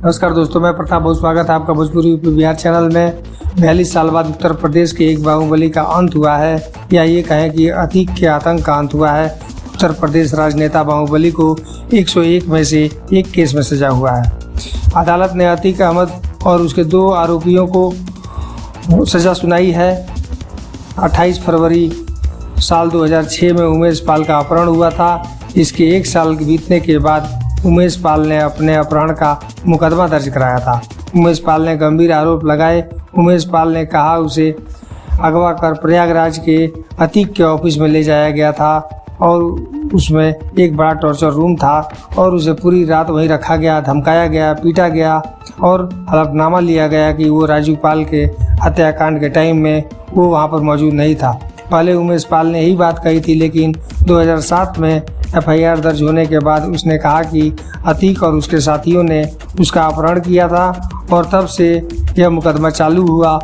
नमस्कार दोस्तों, मैं प्रताप, बहुत स्वागत है आपका भोजपुरी यूपी बिहार चैनल में। 42 साल बाद उत्तर प्रदेश के एक बाहुबली का अंत हुआ है, या ये कहें कि अतीक के आतंक का अंत हुआ है। उत्तर प्रदेश राजनेता बाहुबली को 101 में से एक केस में सजा हुआ है। अदालत ने अतीक अहमद और उसके 2 आरोपियों को सजा सुनाई है। 28 फरवरी साल 2006 में उमेश पाल का अपहरण हुआ था। इसके 1 साल बीतने के बाद उमेश पाल ने अपने अपहरण का मुकदमा दर्ज कराया था। उमेश पाल ने गंभीर आरोप लगाए। उमेश पाल ने कहा उसे अगवा कर प्रयागराज के अतीक के ऑफिस में ले जाया गया था और उसमें एक बड़ा टॉर्चर रूम था और उसे पूरी रात वहीं रखा गया, धमकाया गया, पीटा गया और हलफनामा लिया गया कि वो राजू पाल के हत्याकांड के टाइम में वो वहाँ पर मौजूद नहीं था। पहले उमेश पाल ने यही बात कही थी, लेकिन 2007 में FIR दर्ज होने के बाद उसने कहा कि अतीक और उसके साथियों ने उसका अपहरण किया था और तब से यह मुकदमा चालू हुआ,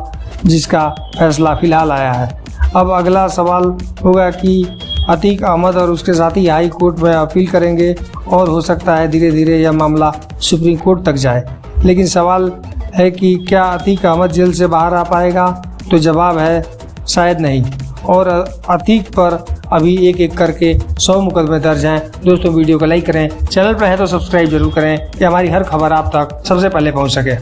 जिसका फैसला फिलहाल आया है। अब अगला सवाल होगा कि अतीक अहमद और उसके साथी हाई कोर्ट में अपील करेंगे और हो सकता है धीरे धीरे यह मामला सुप्रीम कोर्ट तक जाए। लेकिन सवाल है कि क्या अतीक अहमद जेल से बाहर आ पाएगा? तो जवाब है शायद नहीं। और अतीक पर अभी एक एक करके 100 मुकदमे दर्ज हैं। दोस्तों, वीडियो को लाइक करें, चैनल पर है तो सब्सक्राइब जरूर करें कि हमारी हर खबर आप तक सबसे पहले पहुंच सके।